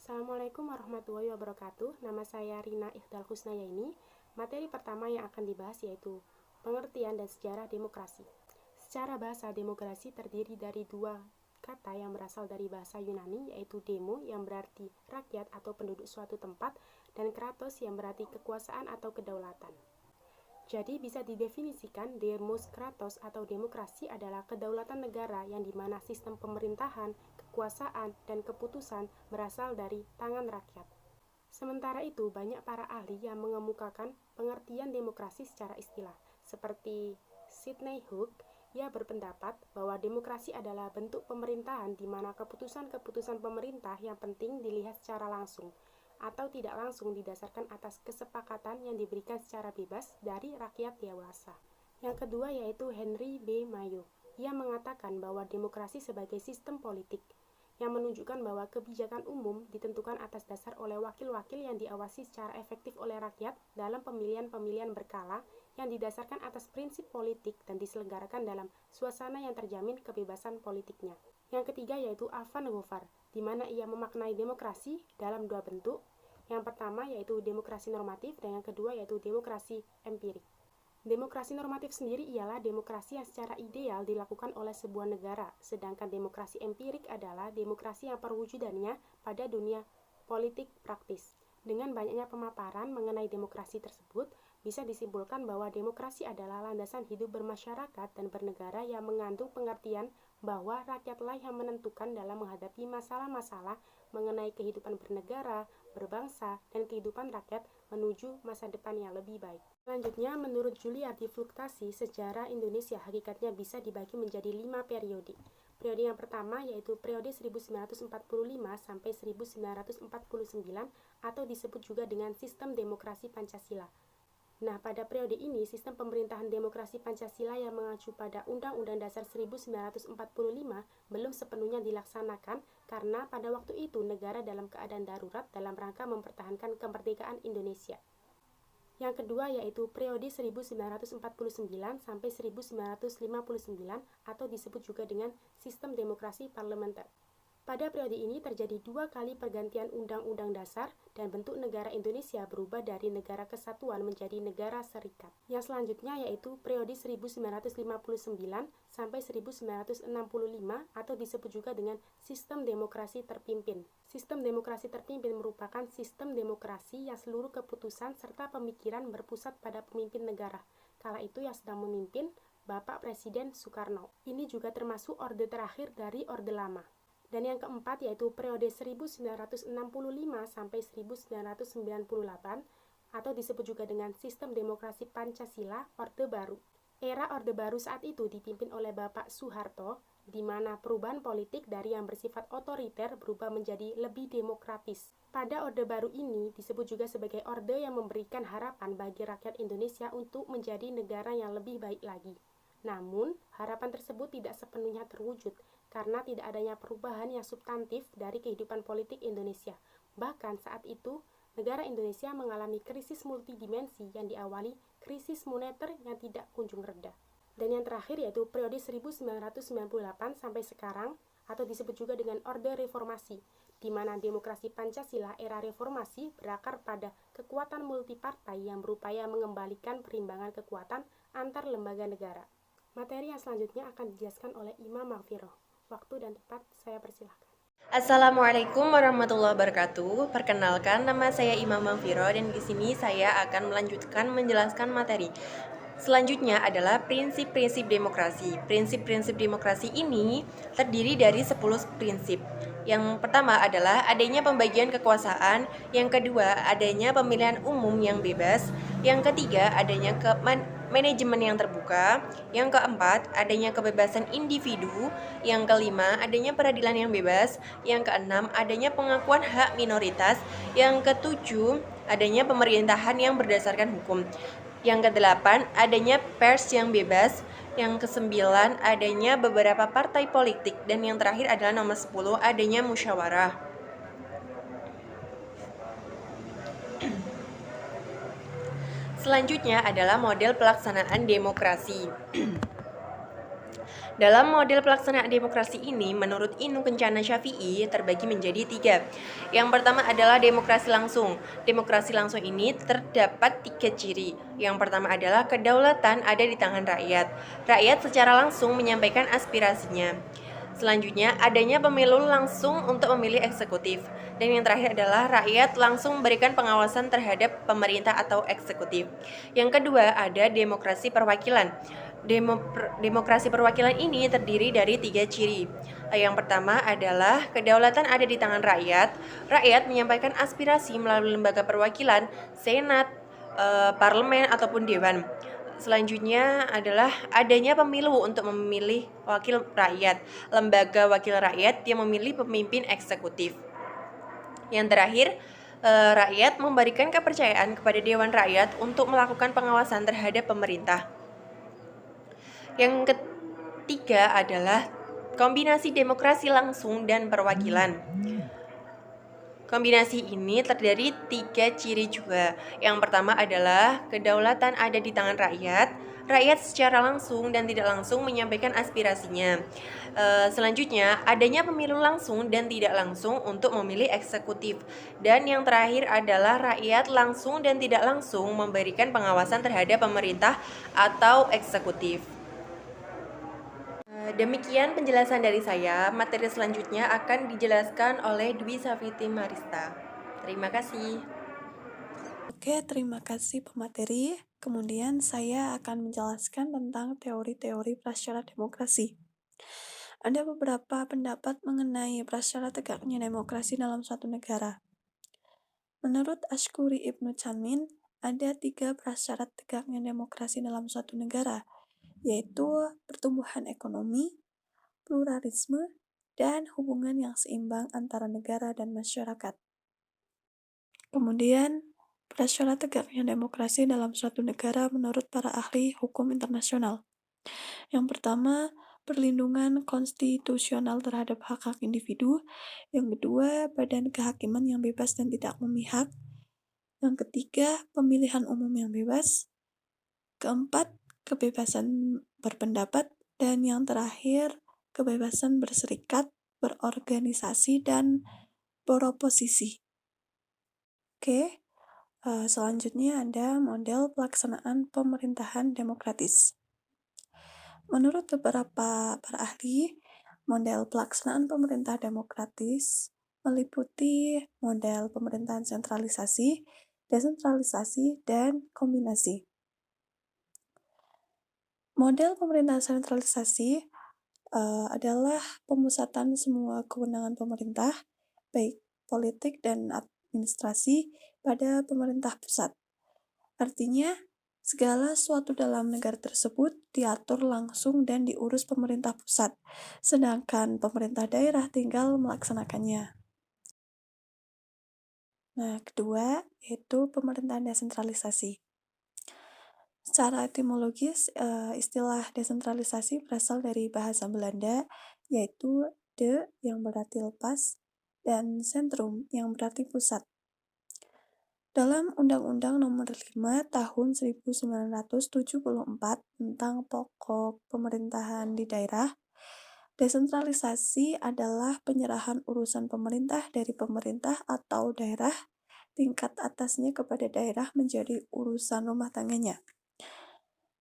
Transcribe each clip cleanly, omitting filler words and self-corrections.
Assalamualaikum warahmatullahi wabarakatuh. Nama saya Rina Ihdal Husnayaini. Materi pertama yang akan dibahas yaitu pengertian dan sejarah demokrasi. Secara bahasa, demokrasi terdiri dari dua kata yang berasal dari bahasa Yunani, yaitu demo yang berarti rakyat atau penduduk suatu tempat, dan kratos yang berarti kekuasaan atau kedaulatan. Jadi bisa didefinisikan demos kratos atau demokrasi adalah kedaulatan negara yang dimana sistem pemerintahan, kekuasaan, dan keputusan berasal dari tangan rakyat. Sementara itu, banyak para ahli yang mengemukakan pengertian demokrasi secara istilah, seperti Sidney Hook. Ia berpendapat bahwa demokrasi adalah bentuk pemerintahan di mana keputusan-keputusan pemerintah yang penting dilihat secara langsung atau tidak langsung didasarkan atas kesepakatan yang diberikan secara bebas dari rakyat dewasa. Yang kedua yaitu Henry B. Mayo. Ia mengatakan bahwa demokrasi sebagai sistem politik yang menunjukkan bahwa kebijakan umum ditentukan atas dasar oleh wakil-wakil yang diawasi secara efektif oleh rakyat dalam pemilihan-pemilihan berkala yang didasarkan atas prinsip politik dan diselenggarakan dalam suasana yang terjamin kebebasan politiknya. Yang ketiga yaitu Alvan Govar, di mana ia memaknai demokrasi dalam dua bentuk. Yang pertama yaitu demokrasi normatif dan yang kedua yaitu demokrasi empirik. Demokrasi normatif sendiri ialah demokrasi yang secara ideal dilakukan oleh sebuah negara, sedangkan demokrasi empirik adalah demokrasi yang perwujudannya pada dunia politik praktis. Dengan banyaknya pemaparan mengenai demokrasi tersebut, bisa disimpulkan bahwa demokrasi adalah landasan hidup bermasyarakat dan bernegara yang mengandung pengertian bahwa rakyatlah yang menentukan dalam menghadapi masalah-masalah mengenai kehidupan bernegara, berbangsa, dan kehidupan rakyat menuju masa depan yang lebih baik. Selanjutnya, menurut Juliardi Fluktasi, sejarah Indonesia hakikatnya bisa dibagi menjadi 5 periode. Periode yang pertama yaitu periode 1945 sampai 1949 atau disebut juga dengan sistem demokrasi Pancasila. Nah, pada periode ini, sistem pemerintahan demokrasi Pancasila yang mengacu pada Undang-Undang Dasar 1945 belum sepenuhnya dilaksanakan karena pada waktu itu negara dalam keadaan darurat dalam rangka mempertahankan kemerdekaan Indonesia. Yang kedua yaitu periode 1949 sampai 1959 atau disebut juga dengan sistem demokrasi parlementer. Pada periode ini terjadi 2 kali pergantian Undang-Undang Dasar dan bentuk negara Indonesia berubah dari negara kesatuan menjadi negara serikat. Yang selanjutnya yaitu periode 1959 sampai 1965 atau disebut juga dengan sistem demokrasi terpimpin. Sistem demokrasi terpimpin merupakan sistem demokrasi yang seluruh keputusan serta pemikiran berpusat pada pemimpin negara. Kala itu yang sedang memimpin Bapak Presiden Soekarno. Ini juga termasuk orde terakhir dari Orde Lama. Dan yang keempat yaitu periode 1965 sampai 1998 atau disebut juga dengan sistem demokrasi Pancasila Orde Baru. Era Orde Baru saat itu dipimpin oleh Bapak Soeharto, di mana perubahan politik dari yang bersifat otoriter berubah menjadi lebih demokratis. Pada Orde Baru ini disebut juga sebagai orde yang memberikan harapan bagi rakyat Indonesia untuk menjadi negara yang lebih baik lagi. Namun, harapan tersebut tidak sepenuhnya terwujud karena tidak adanya perubahan yang substantif dari kehidupan politik Indonesia. Bahkan saat itu, negara Indonesia mengalami krisis multidimensi yang diawali krisis moneter yang tidak kunjung reda. Dan yang terakhir yaitu periode 1998 sampai sekarang atau disebut juga dengan Orde Reformasi, di mana demokrasi Pancasila era reformasi berakar pada kekuatan multipartai yang berupaya mengembalikan perimbangan kekuatan antar lembaga negara. Materi yang selanjutnya akan dijelaskan oleh Imam Maghfirah. Waktu dan tempat saya persilahkan. Assalamualaikum warahmatullahi wabarakatuh. Perkenalkan, nama saya Imam Maghfirah dan di sini saya akan melanjutkan menjelaskan materi. Selanjutnya adalah prinsip-prinsip demokrasi. Prinsip-prinsip demokrasi ini terdiri dari 10 prinsip. Yang pertama adalah adanya pembagian kekuasaan, yang kedua adanya pemilihan umum yang bebas, yang ketiga adanya manajemen yang terbuka, yang keempat adanya kebebasan individu, yang kelima adanya peradilan yang bebas, yang keenam adanya pengakuan hak minoritas, yang ketujuh adanya pemerintahan yang berdasarkan hukum, yang kedelapan adanya pers yang bebas, yang kesembilan adanya beberapa partai politik, dan yang terakhir adalah nomor 10 adanya musyawarah. Selanjutnya adalah model pelaksanaan demokrasi. Dalam model pelaksanaan demokrasi ini, menurut Inu Kencana Syafi'i, terbagi menjadi 3. Yang pertama adalah demokrasi langsung. Demokrasi langsung ini terdapat 3 ciri. Yang pertama adalah kedaulatan ada di tangan rakyat. Rakyat secara langsung menyampaikan aspirasinya. Selanjutnya, adanya pemilu langsung untuk memilih eksekutif. Dan yang terakhir adalah rakyat langsung memberikan pengawasan terhadap pemerintah atau eksekutif. Yang kedua, ada demokrasi perwakilan. Demokrasi perwakilan ini terdiri dari 3 ciri. Yang pertama adalah kedaulatan ada di tangan rakyat. Rakyat menyampaikan aspirasi melalui lembaga perwakilan, senat, parlemen, ataupun dewan. Selanjutnya adalah adanya pemilu untuk memilih wakil rakyat, lembaga wakil rakyat yang memilih pemimpin eksekutif. Yang terakhir, rakyat memberikan kepercayaan kepada Dewan Rakyat untuk melakukan pengawasan terhadap pemerintah. Yang ketiga adalah kombinasi demokrasi langsung dan perwakilan. Kombinasi ini terdiri 3 ciri juga. Yang pertama adalah kedaulatan ada di tangan rakyat. Rakyat secara langsung dan tidak langsung menyampaikan aspirasinya. Selanjutnya, adanya pemilu langsung dan tidak langsung untuk memilih eksekutif. Dan yang terakhir adalah rakyat langsung dan tidak langsung memberikan pengawasan terhadap pemerintah atau eksekutif. Demikian penjelasan dari saya. Materi selanjutnya akan dijelaskan oleh Dwi Safiti Marista. Terima kasih. Oke, terima kasih pemateri. Kemudian saya akan menjelaskan tentang teori-teori prasyarat demokrasi. Ada beberapa pendapat mengenai prasyarat tegaknya demokrasi dalam suatu negara. Menurut Ashkuri Ibnu Chamin, ada 3 prasyarat tegaknya demokrasi dalam suatu negara, yaitu pertumbuhan ekonomi, pluralisme, dan hubungan yang seimbang antara negara dan masyarakat. Kemudian, prasyarat tegaknya demokrasi dalam suatu negara menurut para ahli hukum internasional. Yang pertama, perlindungan konstitusional terhadap hak-hak individu. Yang kedua, badan kehakiman yang bebas dan tidak memihak. Yang ketiga, pemilihan umum yang bebas. Keempat, kebebasan berpendapat. Dan yang terakhir, kebebasan berserikat, berorganisasi, dan beroposisi. Oke, selanjutnya ada model pelaksanaan pemerintahan demokratis. Menurut beberapa para ahli, model pelaksanaan pemerintah demokratis meliputi model pemerintahan sentralisasi, desentralisasi, dan kombinasi. Model pemerintahan sentralisasi adalah pemusatan semua kewenangan pemerintah, baik politik dan administrasi, pada pemerintah pusat. Artinya, segala sesuatu dalam negara tersebut diatur langsung dan diurus pemerintah pusat, sedangkan pemerintah daerah tinggal melaksanakannya. Nah, kedua, yaitu pemerintahan desentralisasi. Secara etimologis, istilah desentralisasi berasal dari bahasa Belanda, yaitu de yang berarti lepas, dan sentrum yang berarti pusat. Dalam Undang-Undang Nomor 5 Tahun 1974 tentang pokok pemerintahan di daerah, desentralisasi adalah penyerahan urusan pemerintah dari pemerintah atau daerah tingkat atasnya kepada daerah menjadi urusan rumah tangganya.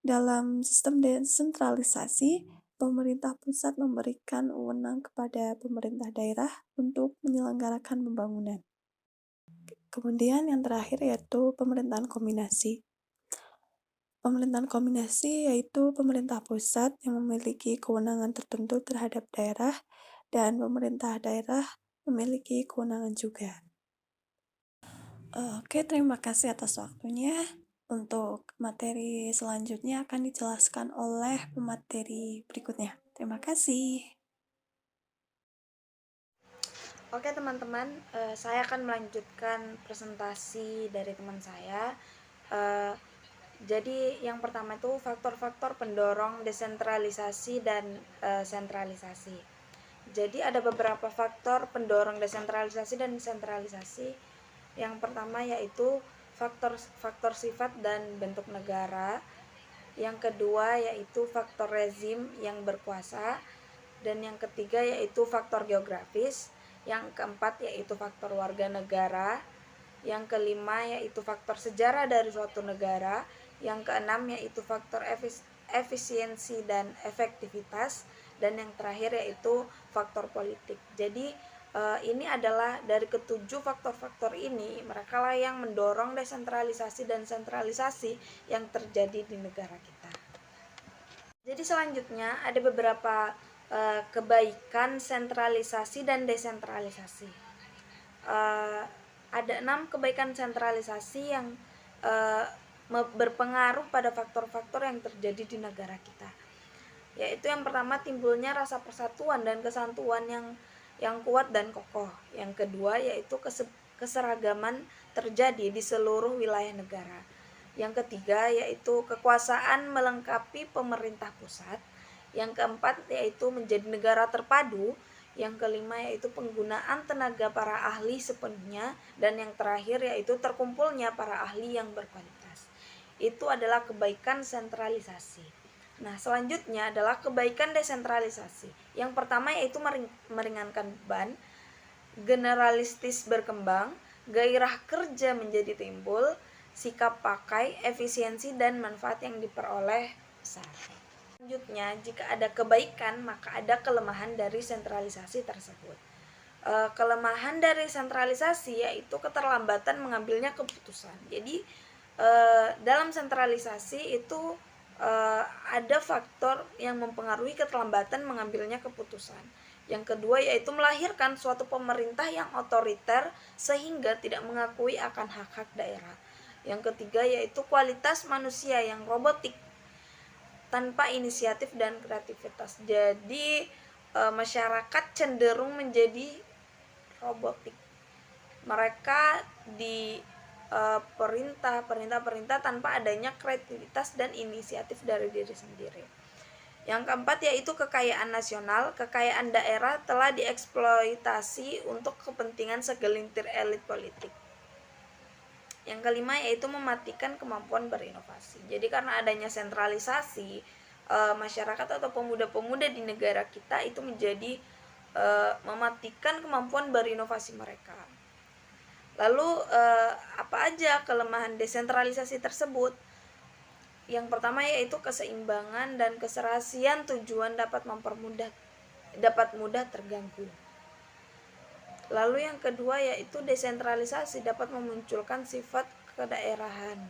Dalam sistem desentralisasi, pemerintah pusat memberikan wewenang kepada pemerintah daerah untuk menyelenggarakan pembangunan. Kemudian yang terakhir yaitu pemerintahan kombinasi. Pemerintahan kombinasi yaitu pemerintah pusat yang memiliki kewenangan tertentu terhadap daerah dan pemerintah daerah memiliki kewenangan juga. Oke, terima kasih atas waktunya. Untuk materi selanjutnya akan dijelaskan oleh pemateri berikutnya. Terima kasih. Oke teman-teman, saya akan melanjutkan presentasi dari teman saya. Jadi yang pertama itu faktor-faktor pendorong desentralisasi dan sentralisasi. Jadi ada beberapa faktor pendorong desentralisasi dan sentralisasi. Yang pertama yaitu faktor sifat dan bentuk negara. Yang kedua yaitu faktor rezim yang berkuasa, dan yang ketiga yaitu faktor geografis, yang keempat yaitu faktor warga negara, yang kelima yaitu faktor sejarah dari suatu negara, yang keenam yaitu faktor efisiensi dan efektivitas, dan yang terakhir yaitu faktor politik. Jadi ini adalah dari ketujuh faktor-faktor ini, mereka lah yang mendorong desentralisasi dan sentralisasi yang terjadi di negara kita. Jadi selanjutnya ada beberapa kebaikan sentralisasi dan desentralisasi. Ada 6 kebaikan sentralisasi yang berpengaruh pada faktor-faktor yang terjadi di negara kita. Yaitu yang pertama, timbulnya rasa persatuan dan kesatuan yang kuat dan kokoh. Yang kedua yaitu keseragaman terjadi di seluruh wilayah negara. Yang ketiga yaitu kekuasaan melengkapi pemerintah pusat. Yang keempat yaitu menjadi negara terpadu. Yang kelima yaitu penggunaan tenaga para ahli sepenuhnya. Dan yang terakhir yaitu terkumpulnya para ahli yang berkualitas. Itu adalah kebaikan sentralisasi. Nah, selanjutnya adalah kebaikan desentralisasi. Yang pertama yaitu meringankan beban, generalistis berkembang, gairah kerja menjadi timbul, sikap pakai, efisiensi dan manfaat yang diperoleh besar. Selanjutnya, jika ada kebaikan, maka ada kelemahan dari sentralisasi tersebut. Kelemahan dari sentralisasi yaitu keterlambatan mengambilnya keputusan. Jadi, dalam sentralisasi itu ada faktor yang mempengaruhi keterlambatan mengambilnya keputusan. Yang kedua yaitu melahirkan suatu pemerintah yang otoriter sehingga tidak mengakui akan hak-hak daerah. Yang ketiga yaitu kualitas manusia yang robotik tanpa inisiatif dan kreativitas. Jadi masyarakat cenderung menjadi robotik. Mereka di perintah tanpa adanya kreativitas dan inisiatif dari diri sendiri. Yang keempat yaitu kekayaan nasional, kekayaan daerah telah dieksploitasi untuk kepentingan segelintir elit politik. Yang kelima yaitu mematikan kemampuan berinovasi. Jadi karena adanya sentralisasi, masyarakat atau pemuda-pemuda di negara kita itu menjadi mematikan kemampuan berinovasi mereka. Lalu apa aja kelemahan desentralisasi tersebut? Yang pertama yaitu keseimbangan dan keserasian tujuan dapat mudah terganggu. Lalu yang kedua yaitu desentralisasi dapat memunculkan sifat kedaerahan.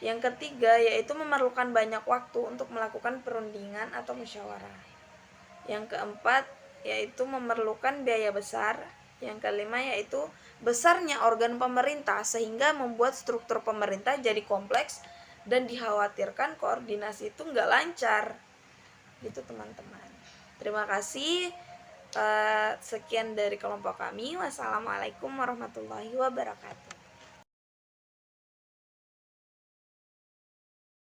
Yang ketiga yaitu memerlukan banyak waktu untuk melakukan perundingan atau musyawarah. Yang keempat yaitu memerlukan biaya besar. Yang kelima yaitu besarnya organ pemerintah sehingga membuat struktur pemerintah jadi kompleks dan dikhawatirkan koordinasi itu nggak lancar. Gitu teman-teman. Terima kasih. Sekian dari kelompok kami. Wassalamualaikum warahmatullahi wabarakatuh.